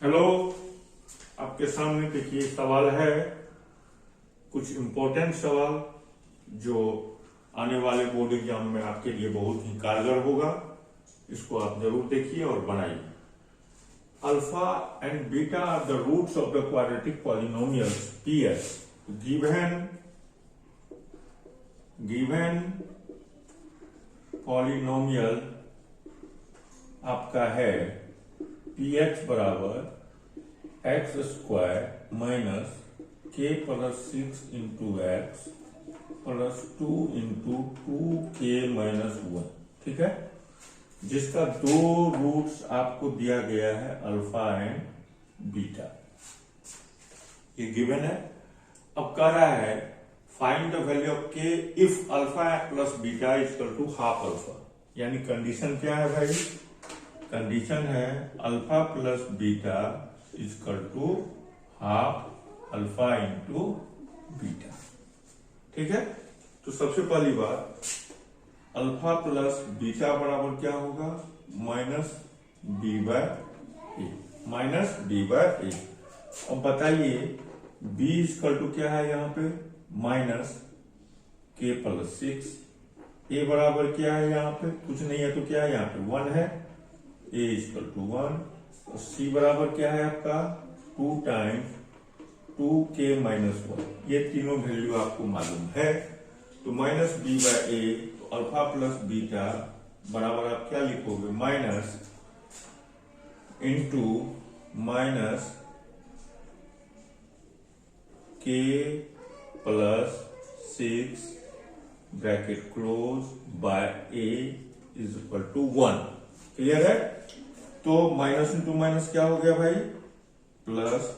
Hello, आपके सामने देखिए सवाल है, कुछ इम्पोर्टेंट सवाल जो आने वाले बोर्ड एग्जाम में आपके लिए बहुत ही कारगर होगा। इसको आप जरूर देखिए और बनाइए। Alpha and beta are the roots of the quadratic polynomials PS. Given polynomial आपका है पी एक्स बराबर X square minus K plus 6 into X plus 2 into 2k minus 1। ठीक है, जिसका दो रूट्स आपको दिया गया है अल्फा एंड बीटा। ये गिवन है। अब कह रहा है find the value of K if alpha plus beta equal to half alpha. यानी कंडीशन क्या है भाई? कंडीशन है alpha plus beta equal to half alpha into beta. ठीक है, तो सबसे पहली बात अल्फा प्लस बीटा बराबर क्या होगा? माइनस बी बाय ए। माइनस बी बाय ए। अब बताइए बी इक्वल टू क्या है यहाँ पे? Minus K plus 6। ए बराबर क्या है यहाँ पे? कुछ नहीं है तो क्या है यहाँ पे? 1 है। ए इक्वल टू 1। और सी बराबर क्या है आपका? 2 टाइम्स 2k माइनस 1। ये तीनों वैल्यू आपको मालूम है। तो माइनस बी बाय ए, तो अल्फा प्लस बीटा बराबर आप क्या लिखोगे? Minus into minus K plus 6 bracket close by A is equal to 1। Clear है? तो माइनस इंटू माइनस क्या हो गया भाई? प्लस,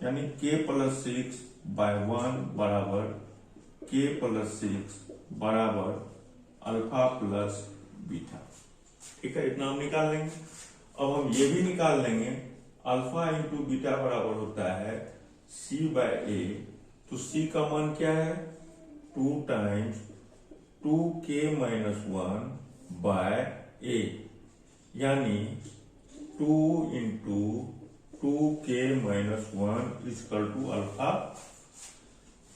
यानी के प्लस 6 बाय 1 बराबर के प्लस 6 बराबर अल्फा प्लस बीटा। ठीक है, इतना हम निकाल लेंगे। अब हम ये भी निकाल लेंगे अल्फा इंटू बीटा बराबर होता है सी बाय ए। तो सी का मान क्या है? 2 times 2k minus 1 bye A, यानी 2 into 2k minus 1 equal to alpha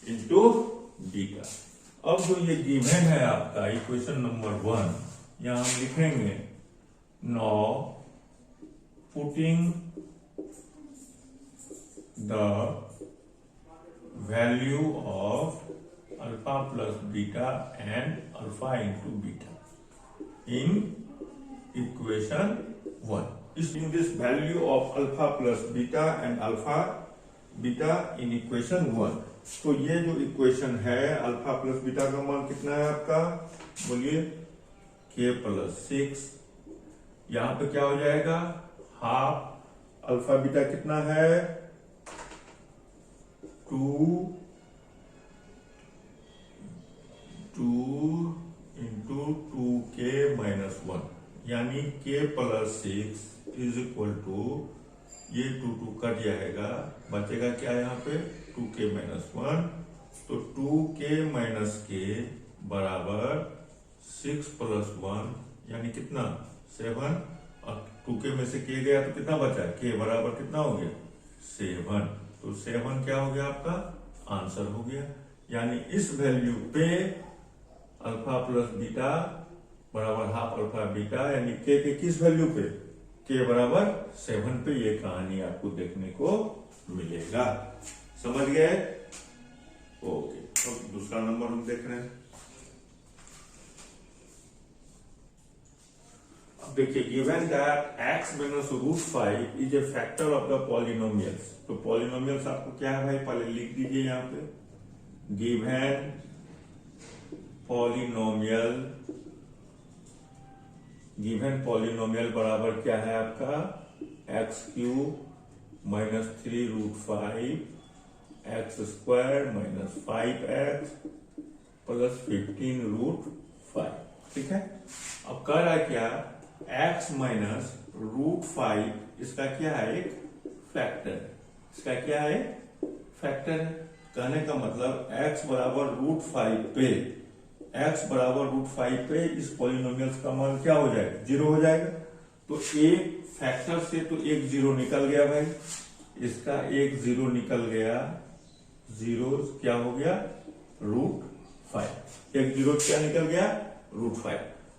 into beta. अब जो ये गिवन है आपका इक्वेशन नंबर 1, यहां हम लिखेंगे now putting the value of alpha plus beta and alpha into beta in equation 1। In this value of alpha plus beta and alpha beta in equation 1। तो ये जो इक्वेशन है अल्फा प्लस बीटा का मान कितना है आपका? बोलिए k प्लस 6। यहां पे क्या हो जाएगा? हाफ अल्फा बीटा कितना है? 2 इंटू 2k माइनस 1, यानी k plus 6 is equal to, ये 2 कट जाएगा, बचेगा क्या यहाँ पे? 2k minus 1। तो 2k माइनस k बराबर 6 प्लस 1, यानी कितना? 7। और 2k में से k गया तो कितना बचा? k बराबर कितना हो गया? 7। तो 7 क्या हो गया आपका? आंसर हो गया। यानी इस वैल्यू पे अल्फा प्लस बीटा बराबर हाफ अल्फा बीटा, यानी के किस वैल्यू पे? के बराबर 7 पे ये कहानी आपको देखने को मिलेगा। समझ गए? ओके, अब दूसरा नंबर हम देख रहे हैं। अब देखिए given that x minus √5 is a factor of the polynomials. तो पॉलिनोमियल्स आपको क्या है भाई? पहले लिख दीजिए यहाँ पे। गिवन पॉलिनोमियल बराबर क्या है आपका? x³ minus 3√5 x square minus 5x plus 15√5। ठीक है, अब कह रहा है क्या? x माइनस √5 इसका क्या है? एक फैक्टर। इसका क्या है? फैक्टर है। कहने का मतलब x बराबर √5 पे, x बराबर √5 पे इस पॉलिनोमियल्स का मान क्या हो जाएगा? 0 हो जाएगा। तो एक फैक्टर से तो एक जीरो निकल गया भाई, इसका एक जीरो निकल गया, जीरो क्या हो गया √5, एक जीरो क्या निकल गया √5।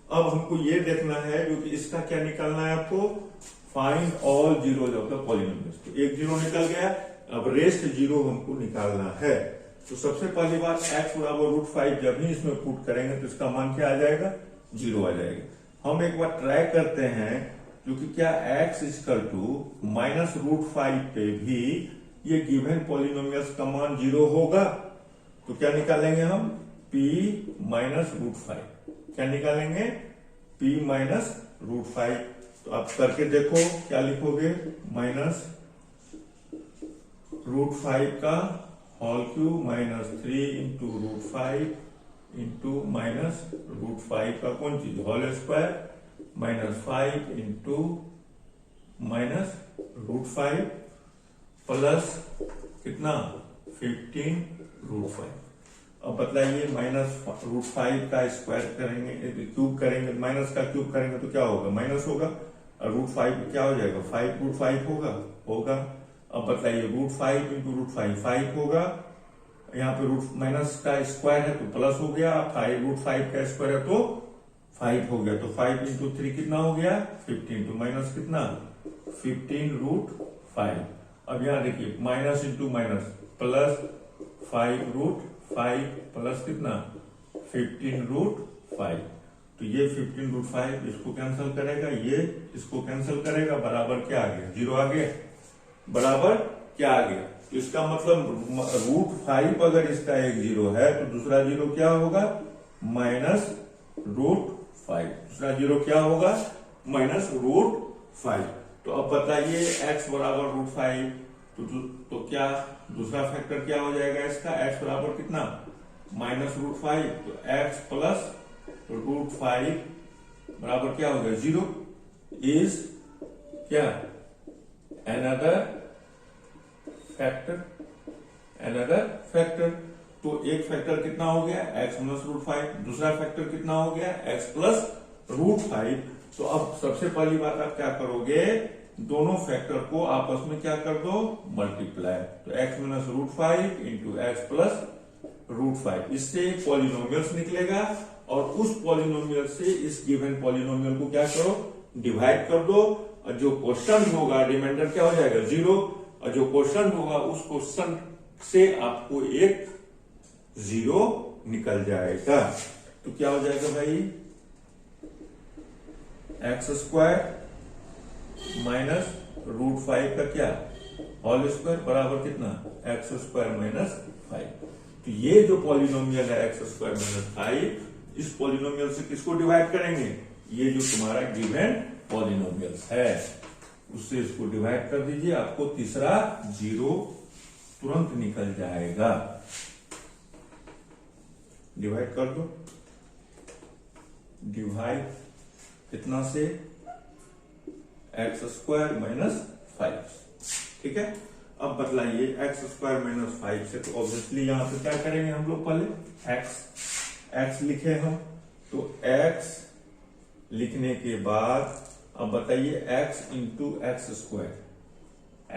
अब हमको ये देखना है जो कि इसका क्या निकालना है आपको, find all zeros of the polynomials. तो एक जीरो निकल गया, अब रेस्ट जीरो हमको निकालना है। तो सबसे पहली बात x बराबर √5 जब भी इसमें पुट करेंगे तो इसका मान क्या आ जाएगा, जीरो आ जाएगा। हम एक बार ट्राई करते हैं जो कि क्या x इक्वल टू -√5 पे भी ये गिवन पॉलिनोमियल्स का मान जीरो होगा। तो क्या निकालेंगे हम, p -√5, क्या निकालेंगे p -√5। तो आप करके देखो क्या लिखोगे, -√5 का होल क्यूब -3 इंटू √5 इंटू -√5 का कौन चीज होल स्क्वायर -5 इंटू -√5 प्लस कितना 15√5। अब बताइए -√5 का स्क्वायर करेंगे, क्यूब करेंगे, माइनस का क्यूब करेंगे तो क्या होगा, माइनस होगा, और √5 क्या हो जाएगा 5√5 होगा। अब बताइए √5 इंटू √5 5 होगा, यहाँ पे रूट माइनस का स्क्वायर है तो प्लस हो गया, 5√5 का स्क्वायर है तो 5 हो गया, तो 5 इंटू 3 कितना हो गया 15, तो माइनस कितना 15√5। अब यहाँ देखिए minus into minus plus 5√5 plus कितना 15√5। तो ये 15√5 इसको कैंसिल करेगा, ये इसको कैंसिल करेगा, बराबर क्या आ गया, जीरो आ गया, बराबर क्या आ गया। तो इसका मतलब √5 अगर इसका एक जीरो है तो दूसरा जीरो क्या होगा -√5, दूसरा जीरो क्या होगा -√5। तो अब बताइए x बराबर √5, तो क्या दूसरा फैक्टर क्या हो जाएगा इसका, x बराबर कितना -√5, तो x प्लस √5 बराबर क्या हो गया जीरो, इज क्या अनदर फैक्टर। तो एक फैक्टर कितना हो गया x -√5, दूसरा फैक्टर कितना हो गया x प्लस √5। तो अब सबसे पहली बात आप क्या करोगे, दोनों फैक्टर को आपस में क्या कर दो, मल्टीप्लाई। तो x -√5 इंटू x प्लस √5, इससे पॉलिनोमियल्स निकलेगा और उस पॉलिनोमियल से इस गिवन पॉलिनोमियल को क्या करो, डिवाइड कर दो, और जो क्वेश्चन होगा रिमाइंडर क्या हो जाएगा जीरो, और जो क्वेश्चन होगा उस क्वेश्चन से आपको एक जीरो निकल जाएगा। तो क्या हो जाएगा भाई, x² -√5 का क्या होल स्क्वायर बराबर कितना x² -5। तो ये जो पॉलिनोमियल है x² -5, इस पॉलिनोमियल से किसको डिवाइड करेंगे, ये जो तुम्हारा गिवन पॉलिनोमियल्स है उससे इसको डिवाइड कर दीजिए, आपको तीसरा जीरो तुरंत निकल जाएगा। डिवाइड कर दो, डिवाइड कितना से x² -5, ठीक है। अब बतलाइए x² -5 से, तो ऑब्वियसली यहां पे क्या करेंगे हम लोग, पहले x लिखे हम, तो x लिखने के बाद अब बताइए x into x²,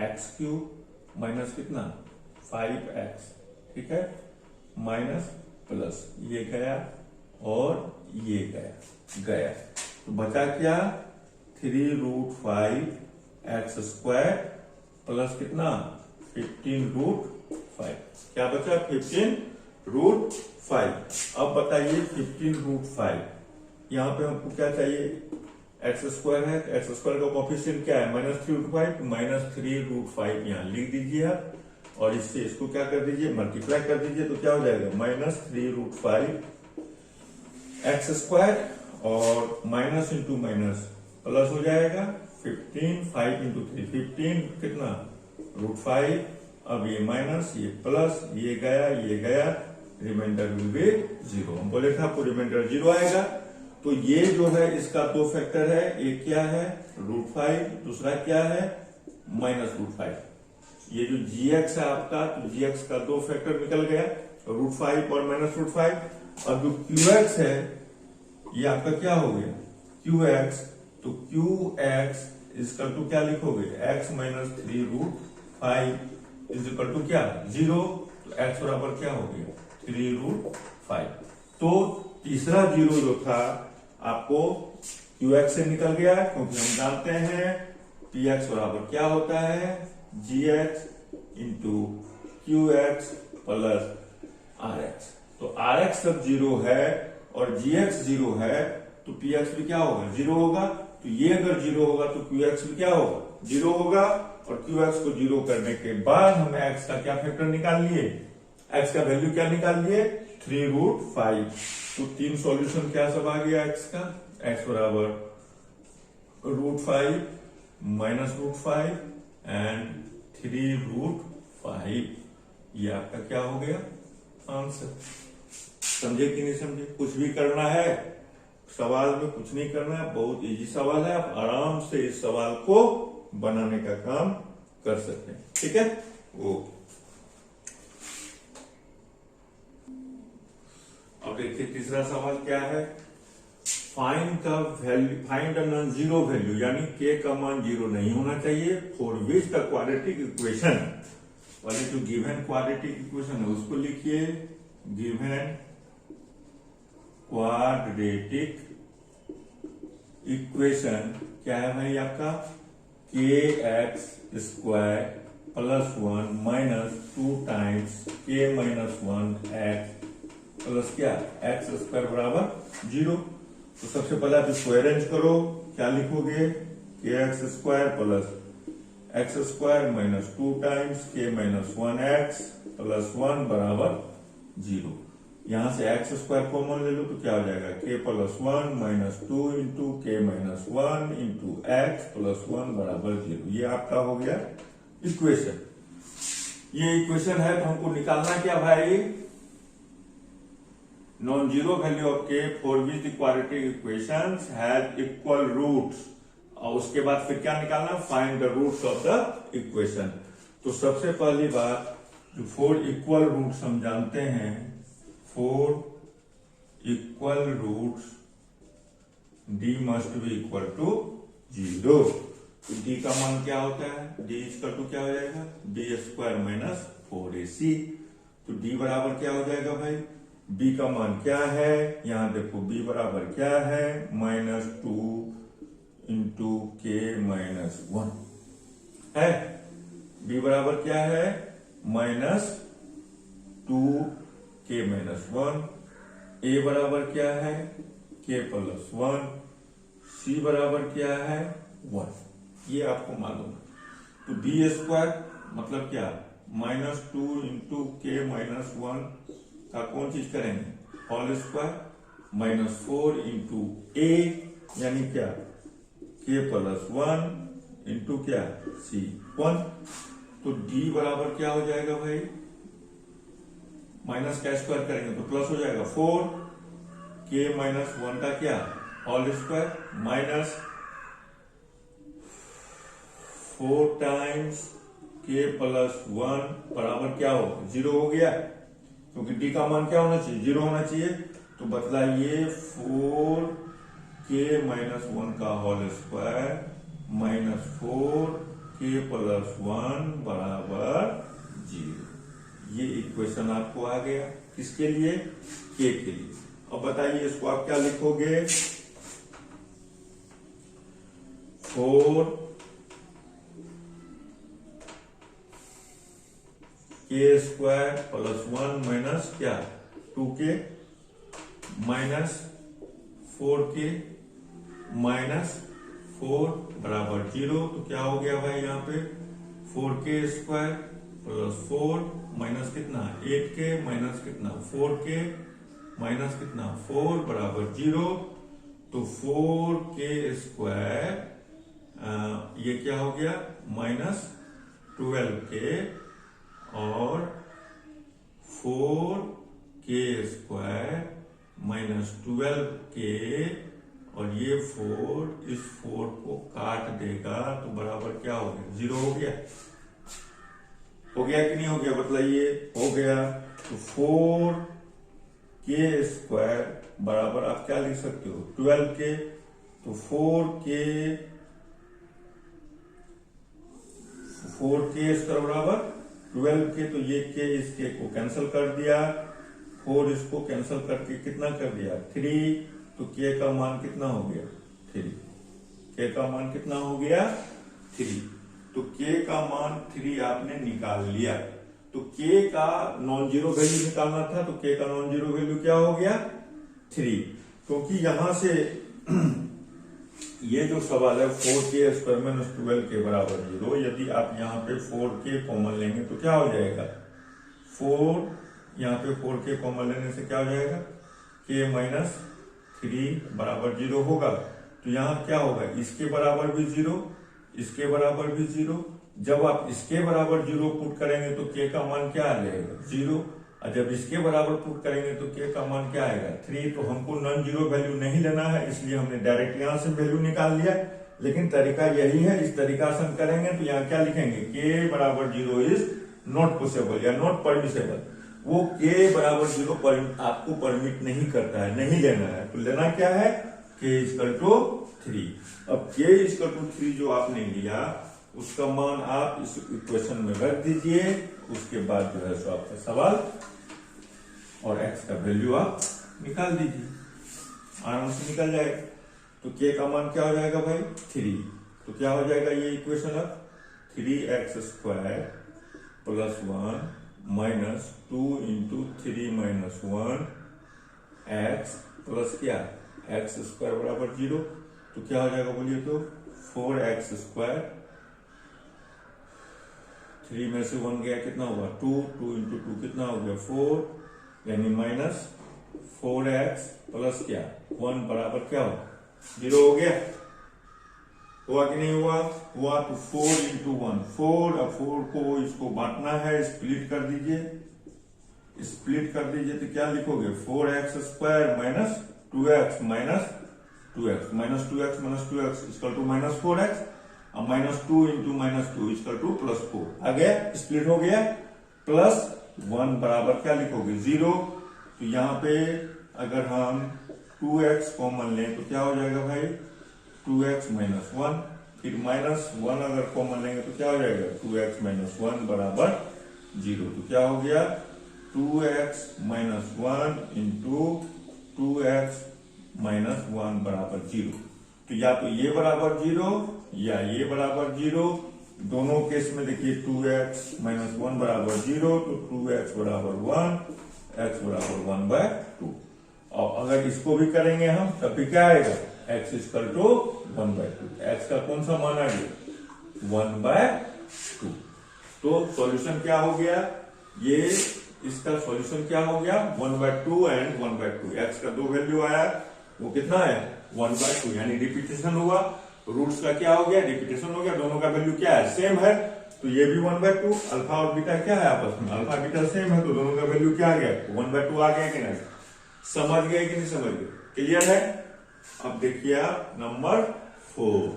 x³ minus कितना 5x, ठीक है, माइनस प्लस ये गया और ये गया, तो बचा क्या 3√5 x² प्लस कितना 15√5, क्या बचा 15√5। अब बताइए 15√5, यहां पे हमको क्या चाहिए, x² है, x² का कोफिशिएंट क्या है -3√5, -3√5 यहां लिख दीजिए आप, और इससे इसको क्या कर दीजिए, मल्टीप्लाई कर दीजिए, तो क्या हो जाएगा -3√5 x² और माइनस इंटू माइनस प्लस हो जाएगा 15, 5 इंटू 3 15 कितना √5। अब ये माइनस, ये प्लस, ये गया, रिमाइंडर विल बी जीरो। हम बोले था आपको रिमाइंडर जीरो आएगा। तो ये जो है इसका दो फैक्टर है, एक क्या है √5, दूसरा क्या है -√5। ये जो gx है आपका, तो gx का दो फैक्टर निकल गया, √5 और -√5। अब जो qx है ये आपका क्या हो गया qx, तो qx इजकल टू क्या लिखोगे, x माइनस 3√5 इजकल टू क्या 0, तो x बराबर क्या हो गया 3√5। तो तीसरा जीरो जो था आपको qx से निकल गया, क्योंकि हम जानते हैं px बराबर क्या होता है gx into qx plus rx। तो rx सब जीरो है और gx जीरो है, तो px भी क्या होगा जीरो होगा। तो ये अगर जीरो होगा तो qx भी क्या होगा जीरो होगा, और qx को जीरो करने के बाद हमें x का क्या फैक्टर निकाल लिए, x का वैल्यू क्या निकाल लिए 3√5। तो तीन सॉल्यूशन क्या सब आ गया x का, x बराबर √5 माइनस √5 एंड 3√5। ये आपका क्या हो गया आंसर। समझे कि नहीं समझे? कुछ भी करना है सवाल में, कुछ नहीं करना है, बहुत इजी सवाल है, आप आराम से इस सवाल को बनाने का काम कर सकते हैं। ठीक है, वो अब देखिए तीसरा सवाल क्या है, find the value, find the non zero value, यानी k का मान जीरो नहीं होना चाहिए for which the quadratic equation, वाले जो गिवन क्वाड्रेटिक इक्वेशन है उसको लिखिए, गिवन क्वाड्रेटिक इक्वेशन क्या है भाई आपका, kx square plus 1 minus 2 times k minus 1 x plus क्या x स्क्वायर बराबर 0। तो सबसे पहले आप इसको अरेंज करो, क्या लिखोगे kx square plus x square minus 2 times k minus 1x plus 1 बराबर 0। यहां से x स्क्वायर कॉमन ले लो तो क्या हो जाएगा k प्लस 1 माइनस 2 इंटू के माइनस 1 इंटू एक्स प्लस 1 बराबर 0। ये आपका हो गया इक्वेशन। ये इक्वेशन है तो हमको निकालना क्या भाई, non zero value of k for which the quadratic equations has equal roots, और उसके बाद फिर क्या निकालना, find the roots of the equation. तो सबसे पहली बात जो फोर इक्वल रूट्स हम जानते हैं, for equal roots d must be equal to 0। तो d का मान क्या होता है, d इक्वल टू क्या हो जाएगा b स्क्वायर माइनस 4ac। तो d बराबर क्या हो जाएगा भाई, b का मान क्या है, यहां देखो b बराबर क्या है -2 इंटू के माइनस 1 है, b बराबर क्या है -2 के माइनस 1, a बराबर क्या है k प्लस 1, c बराबर क्या है 1। ये आपको मालूम है। तो b स्क्वायर मतलब क्या -2 इंटू के माइनस 1 का कौन चीज करेंगे होल स्क्वायर, -4 इंटू a यानी क्या k प्लस 1 इंटू क्या c 1। तो d बराबर क्या हो जाएगा भाई, माइनस का स्क्वायर करेंगे तो प्लस हो जाएगा 4 k माइनस 1 का क्या whole square minus 4 times k plus 1 बराबर क्या हो 0 हो गया, क्योंकि d का मान क्या होना चाहिए 0 होना चाहिए। तो बतलाइए 4 k माइनस 1 का whole square minus 4 k plus 1 बराबर 0। ये इक्वेशन आपको आ गया, किसके लिए k के लिए। अब बताइए इसको आप क्या लिखोगे, 4 k स्क्वायर प्लस 1 माइनस क्या 2k माइनस 4k माइनस 4 बराबर 0। तो क्या हो गया भाई यहाँ पे 4k स्क्वायर प्लस 4 माइनस कितना 8k माइनस कितना 4k माइनस कितना 4 बराबर 0। तो 4k स्क्वायर ये क्या हो गया -12k और 4k स्क्वायर -12k और ये 4 इस 4 को काट देगा तो बराबर क्या हो गया 0 हो गया। हो गया कि नहीं हो गया बताइए, हो गया। तो 4k स्क्वायर बराबर आप क्या लिख सकते हो 12k। तो 4k 4k² बराबर 12k, तो ये k इस k को कैंसिल कर दिया, 4 इसको कैंसिल करके कितना कर दिया 3, तो k का मान कितना हो गया 3, k का मान कितना हो गया 3, तो k का मान 3 आपने निकाल लिया। तो k का नॉन जीरो वैल्यू निकालना था, तो k का नॉन जीरो वैल्यू क्या हो गया 3, क्योंकि यहां से ये जो सवाल है 4k² माइनस 12 के बराबर 0, यदि आप यहाँ पे 4k कॉमन लेंगे तो क्या हो जाएगा 4, यहाँ पे 4k कॉमन लेने से क्या हो जाएगा k माइनस 3 बराबर 0 होगा। तो यहाँ क्या होगा, इसके बराबर भी 0, इसके बराबर भी 0। जब आप इसके बराबर 0 पुट करेंगे तो k का मान क्या आ जाएगा 0, और जब इसके बराबर पुट करेंगे तो k का मान क्या आएगा 3। तो हमको नॉन जीरो वैल्यू नहीं लेना है, इसलिए हमने डायरेक्ट यहाँ से वैल्यू निकाल लिया। लेकिन तरीका यही है, इस तरीका से हम करेंगे तो यहाँ क्या लिखेंगे k बराबर 0 इज नॉट पॉसिबल या नॉट परमिसेबल। वो k बराबर 0 आपको परमिट नहीं करता है, नहीं लेना है। तो लेना क्या है k = 3। अब k = 3 जो आपने लिया उसका मान आप इस इक्वेशन में रख दीजिए, उसके बाद जो है सो आपका सवाल और x का वैल्यू आप निकाल दीजिए, आराम से निकल जाएगा। तो k का मान क्या हो जाएगा भाई 3, तो क्या हो जाएगा ये इक्वेशन अब 3x² + 1 माइनस 2 × 3 - 1 x प्लस क्या x² बराबर 0। तो क्या हो जाएगा बोलिए तो 4x², 3 में से 1 गया कितना हुआ 2, 2 × 2 कितना हो गया 4, यानी माइनस 4x प्लस क्या 1 बराबर क्या हो 0 हो गया। हुआ कि नहीं हुआ, हुआ। तो 4 × 1 4, अब 4 को इसको बांटना है, स्प्लिट कर दीजिए, स्प्लिट कर दीजिए तो क्या लिखोगे 4x² minus 2x minus 2x minus 2x minus 2x = -4x, अब -2 × -2 = +4 आ गया, स्प्लिट हो गया। प्लस 1 बराबर क्या लिखोगे 0। तो यहाँ पे अगर हम 2x कॉमन लें तो क्या हो जाएगा भाई 2x - 1, फिर -1 अगर कॉमन लेंगे तो क्या हो जाएगा 2x - 1 बराबर 0। तो क्या हो गया 2x - 1 × 2x - 1 बराबर 0। तो या तो ये बराबर 0 या ये बराबर 0, दोनों केस में देखिए 2x - 1 बराबर 0, तो 2x बराबर 1, x बराबर 1/2। और अगर इसको भी करेंगे हम तब भी क्या आएगा x = 1/2। x का कौन सा मान आ गया 1/2। तो सॉल्यूशन क्या हो गया, ये इसका सॉल्यूशन क्या हो गया 1/2 एंड 1/2। x का 2 वैल्यू आया, वो कितना है 1/2, यानी रिपीटेशन हुआ। रूट्स का क्या हो गया रिपीटेशन हो गया, दोनों का वैल्यू क्या है सेम है। तो ये भी 1/2, अल्फा और बीटा क्या है आपस में, अल्फा बीटा सेम है, तो दोनों का वैल्यू क्या आ गया 1/2 आ गया कि नहीं, समझ गए कि नहीं समझ गए, क्लियर है। अब देखिए नंबर 4।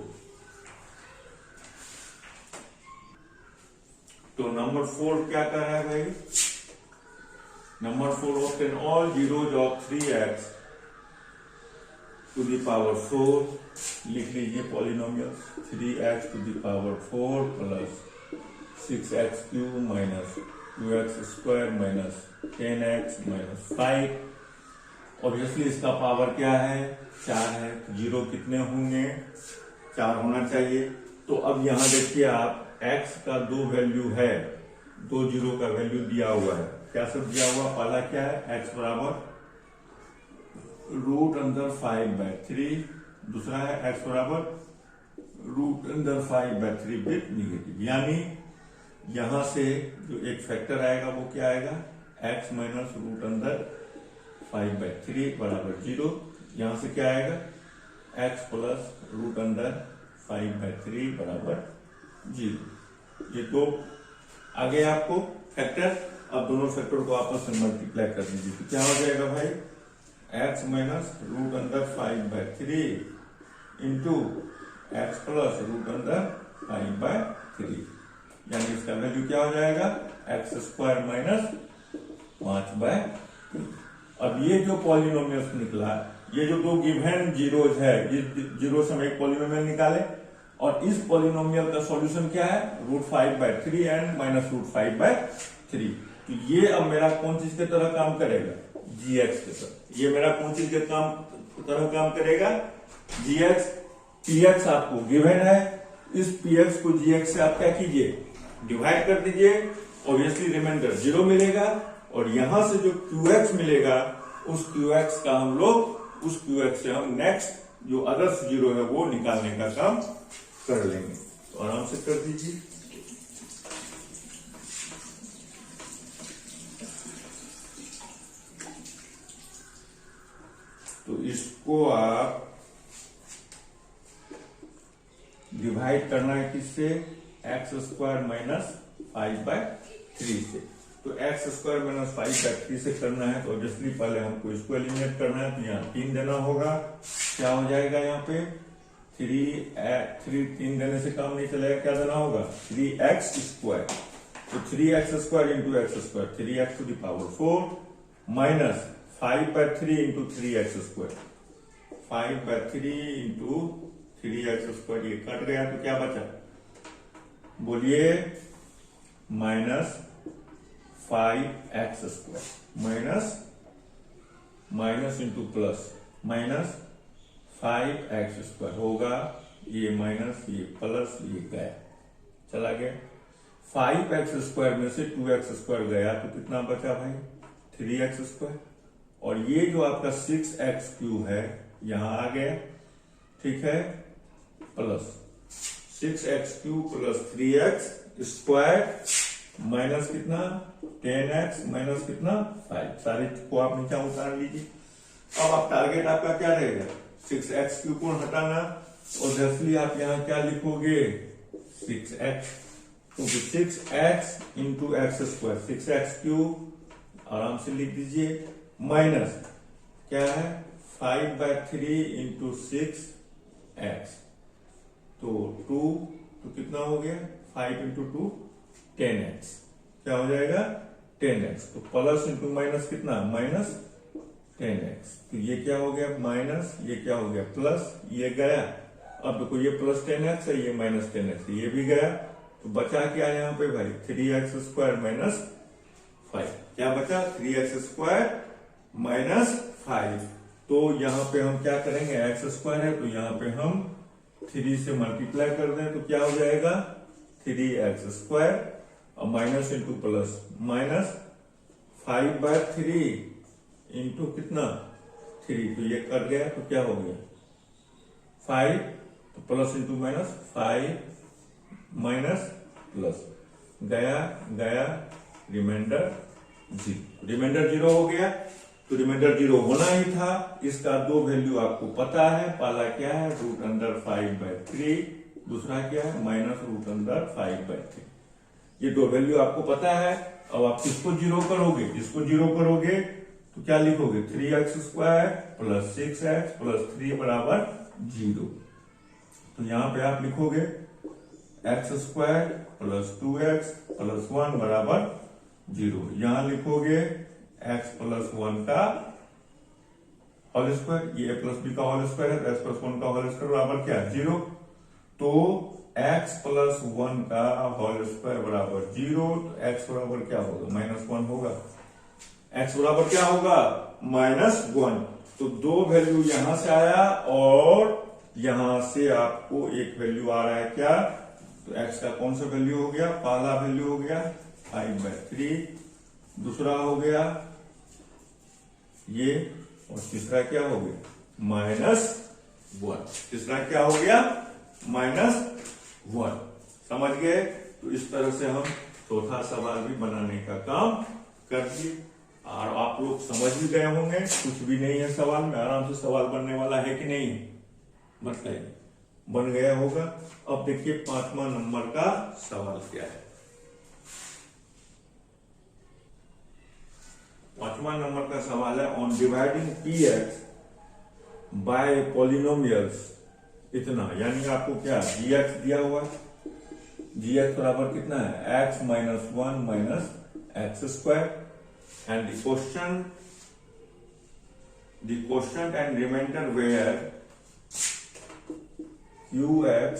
तो नंबर 4 क्या कर रहा है भाई, number 4 obtain all zeros of 3x to the power 4, लिख लीजिए polynomial 3x⁴ plus 6x³ minus 2x² minus 10x minus 5। Obviously इसका पावर क्या है 4 है, जीरो कितने होंगे 4 होना चाहिए। तो अब यहां देखिए आप x का 2 वैल्यू है, 2 जीरो का वैल्यू दिया हुआ है, क्या सब दिया हुआ, पहला क्या है x बराबर √5/3, दूसरा है x बराबर √5/3 विथ निगेटिव। यानी यहां से जो एक फैक्टर आएगा वो क्या आएगा x माइनस √5/3 बराबर 0। यहां से क्या आएगा x प्लस √5/3 बराबर 0। ये दो आ गए आपको फैक्टर। अब दोनों फैक्टर को आपस में मल्टीप्लाई कर दीजिए तो क्या हो जाएगा भाई x minus √5/3 into x plus √5/3, यानी इसका वैल्यू क्या हो जाएगा x² माइनस 5/3। अब ये जो पॉलिनोमियल्स निकला, ये जो दो गिवन जीरोज है, ये जीरो से हम एक पॉलिनोमियल निकाले और इस पॉलिनोमियल का सॉल्यूशन क्या है, √5/3 एंड -√5/3। तो ये अब मेरा कौन चीज के तरह काम करेगा, gx के तरह। ये मेरा कौन चीज के तरह काम करेगा, gx। px आपको गिवन है, इस px को gx से आप क्या कीजिए, डिवाइड कर दीजिए, ऑब्वियसली रिमाइंडर 0 मिलेगा। और यहां से जो qx मिलेगा, उस qx का हम लोग, उस qx से हम नेक्स्ट जो अदर्स 0 है वो निकालने का काम कर लेंगे। तो आराम से कर दीजिए। तो इसको आप डिवाइड करना है किससे, x² - 5/3 से। तो x² - 5/3 से करना है तो ऑब्वियसली पहले हमको इसको एलिमिनेट करना है। तो यहाँ 3 देना होगा, क्या हो जाएगा यहाँ पे 3 देने से काम नहीं चलेगा, क्या देना होगा 3x²। तो 3x² into x², 3x⁴ minus 5/3 into 3x², 5/3 into 3x²। ये कट गया तो क्या बचा, बोलिए -5x², minus into plus -5x² होगा। ये माइनस, ये प्लस, ये गया, चला गया। 5x² में से 2x² गया तो कितना बचा भाई, 3x²। और ये जो आपका 6x³ है यहां आ गया, ठीक है, plus 6x³ plus 3x² minus कितना 10x माइनस कितना 5। सारे को आप नीचे उतार लीजिए। अब आप टारगेट आपका क्या रहेगा, 6x³ को हटाना। ऑब्वियसली आप यहाँ क्या लिखोगे 6x, तो 6x इंटू x², 6x³ आराम से लिख दीजिए, माइनस क्या है 5/3 इंटू 6x, तो 2, तो कितना हो गया 5 इंटू 2 10x, क्या हो जाएगा 10x। तो प्लस इंटू माइनस कितना -10x। तो ये क्या हो गया माइनस, ये क्या हो गया प्लस, ये गया। अब देखो ये प्लस 10x है, ये -10x है, ये भी गया। तो बचा क्या यहाँ पे भाई 3x² - 5, क्या बचा 3x² - 5। तो यहाँ पे हम क्या करेंगे, x² है तो यहाँ पे हम 3 से मल्टीप्लाई कर दें तो क्या हो जाएगा 3x² और minus into plus minus 5/3 into कितना 3, तो ये कट गया तो क्या हो गया 5, तो plus into minus 5 minus plus, गया गया, रिमाइंडर 0 हो गया। तो रिमाइंडर 0 होना ही था। इसका 2 वैल्यू आपको पता है, पहला क्या है √5/3, दूसरा क्या है -√5/3। ये 2 वैल्यू आपको पता है। अब आप किसको 0 करोगे, इसको 0 करोगे तो क्या लिखोगे 3x² प्लस 6x प्लस 3 बराबर 0। तो यहां पे आप लिखोगे x² प्लस 2x प्लस 1 बराबर 0। यहां लिखोगे x प्लस 1 का होल स्क्वायर, ये a प्लस b का होल स्क्वायर है, तो x प्लस 1 का होल स्क्वायर बराबर क्या 0। तो x प्लस 1 का होल स्क्वायर बराबर 0, तो x बराबर क्या होगा -1 होगा। x बराबर क्या होगा -1। तो 2 वैल्यू यहां से आया और यहां से आपको एक वैल्यू आ रहा है क्या, तो x का कौन सा वैल्यू हो गया, पहला वैल्यू हो गया 5/3, दूसरा हो गया ये, और तीसरा क्या हो गया -1। तीसरा क्या हो गया -1। समझ गए। तो इस तरह से हम चौथा सवाल भी बनाने का काम कर दिए और आप लोग समझ भी गए होंगे। कुछ भी नहीं है सवाल में, आराम से सवाल बनने वाला है कि नहीं, बताइए बन गया होगा। अब देखिए 5वां नंबर का सवाल क्या है। 5वां नंबर का सवाल है on dividing px by polynomials इतना, यानी आपको क्या gx दिया हुआ, gx बराबर कितना है x - 1 x² and the quotient and remainder where qx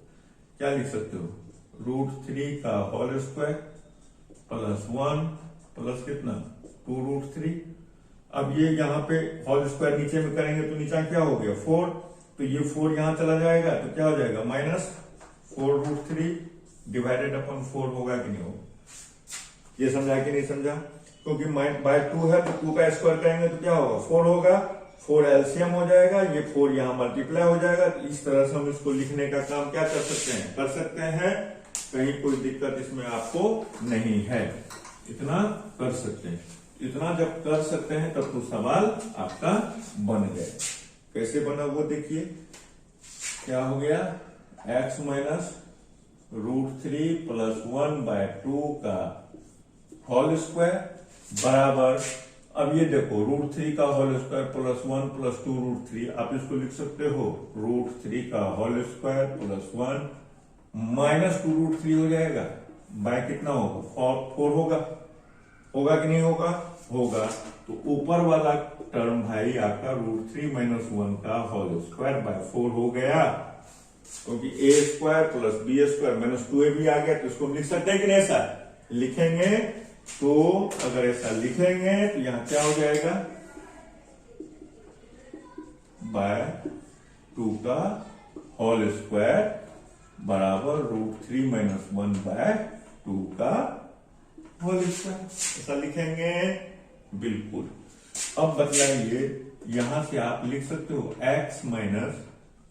क्या लिख सकते हो, √3 का होल स्क्वायर प्लस 1 प्लस कितना 2√3। अब ये यहाँ पे होल स्क्वायर नीचे में करेंगे तो नीचे क्या हो गया 4, तो ये 4 यहां चला जाएगा तो क्या हो जाएगा -4√3 डिवाइडेड अपॉन 4 होगा कि नहीं होगा। ये समझा कि नहीं समझा, क्योंकि बाय 2 है तो 2 का स्क्वायर करेंगे तो क्या होगा 4 होगा, 4 एलसीएम हो जाएगा, ये 4 यहां मल्टीप्लाई हो जाएगा। तो इस तरह से हम इसको लिखने का काम क्या कर सकते हैं, कहीं कोई दिक्कत इसमें आपको नहीं है, इतना कर सकते हैं। इतना जब कर सकते हैं तब तो सवाल आपका बन गया। कैसे बना वो देखिए, क्या हो गया x माइनस √3 प्लस 1/2 का होल स्क्वायर बराबर, अब ये देखो √3 का होल स्क्वायर प्लस 1 प्लस 2√3, आप इसको लिख सकते हो √3 का होल स्क्वायर प्लस 1 माइनस 2√3 हो जाएगा, बाय कितना होगा 4 होगा कि नहीं होगा। तो ऊपर वाला टर्म भाई आपका √3 माइनस 1 का होल स्क्वायर बाय 4 हो गया, क्योंकि a square plus b square minus 2ab आ गया। तो इसको हम लिख सकते हैं कि नहीं, ऐसा लिखेंगे तो अगर ऐसा लिखेंगे तो यहां क्या हो जाएगा बाय 2 का होल स्क्वायर बराबर √3 माइनस 1/2 का होल स्क्वायर, ऐसा लिखेंगे बिल्कुल। अब बतलाइए, यहां से आप लिख सकते हो x माइनस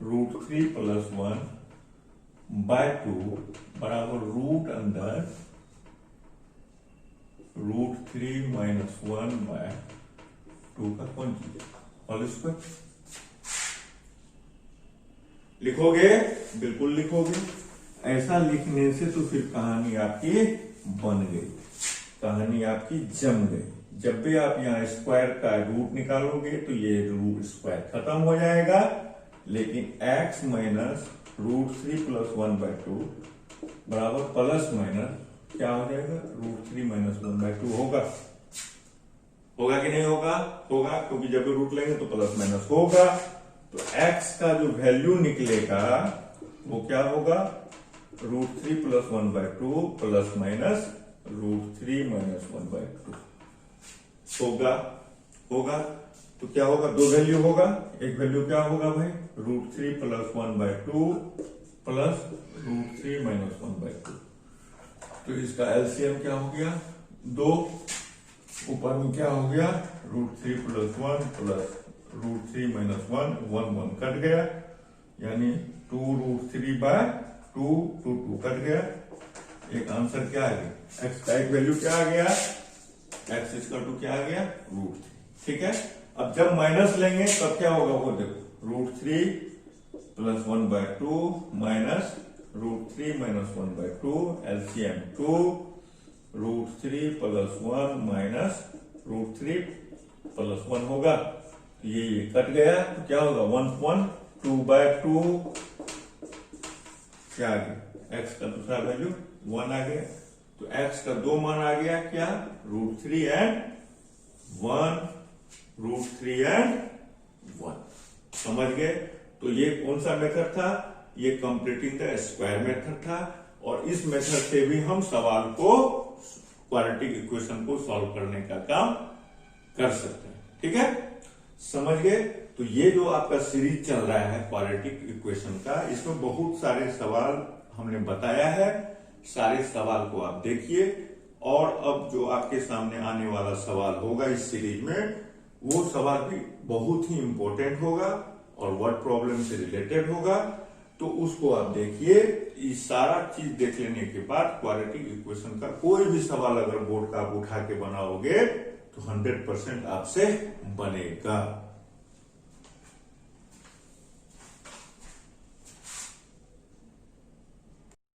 √3 प्लस 1/2 बराबर रूट अंदर √3 माइनस 1/2 का कौन चीज होल स्क्वायर। लिखोगे, बिल्कुल लिखोगे। ऐसा लिखने से तो फिर कहानी आपकी बन गई, कहानी आपकी जम गई। जब भी आप यहाँ स्क्वायर का रूट निकालोगे तो ये रूट स्क्वायर खत्म हो जाएगा, लेकिन x माइनस √3 प्लस 1/2 बराबर प्लस माइनस क्या हो जाएगा √3 माइनस 1/2 होगा कि नहीं होगा, क्योंकि जब भी रूट लेंगे तो प्लस माइनस होगा। तो x का जो वैल्यू निकलेगा वो क्या होगा √3 प्लस 1/2 प्लस माइनस √3 माइनस 1/2 होगा। तो क्या होगा, दो वैल्यू होगा, एक वैल्यू क्या होगा भाई √3 प्लस 1/2 प्लस √3 माइनस 1/2। तो इसका एलसीएम क्या हो गया 2, ऊपर में क्या हो गया √3 प्लस 1 प्लस √3 माइनस 1 कट गया, यानी 2√3/2 2 कट गया। एक आंसर क्या आ गया, x का एक वैल्यू क्या आ गया, x इसका 2 क्या आ गया √3। ठीक है, अब जब माइनस लेंगे तब क्या होगा वो देखो √3 plus 1/2 minus √3 minus 1/2 LCM 2 √3 plus 1 minus √3 plus 1 होगा। ये कट गया तो क्या होगा 1/2 क्या आ गया, x का दूसरा वैल्यू 1 आ गया। तो x का 2 मान आ गया क्या √3 एंड 1 √3 एंड 1। समझ गए। तो ये कौन सा मेथड था, ये कंप्लीटिंग द स्क्वायर मेथड था, और इस मेथड से भी हम सवाल को क्वाड्रेटिक इक्वेशन को सॉल्व करने का काम कर सकते हैं। ठीक है, समझ गए। तो ये जो आपका सीरीज चल रहा है क्वाड्रेटिक इक्वेशन का, इसमें बहुत सारे सवाल हमने बताया है, सारे सवाल को आप देखिए। और अब जो आपके सामने आने वाला सवाल होगा इस सीरीज में, वो सवाल भी बहुत ही इंपॉर्टेंट होगा और वर्ड प्रॉब्लम से रिलेटेड होगा। तो उसको आप देखिए। ये सारा चीज देख लेने के बाद क्वाड्रेटिक इक्वेशन का कोई भी सवाल अगर बोर्ड का आप उठा के बनाओगे तो 100% आपसे बनेगा।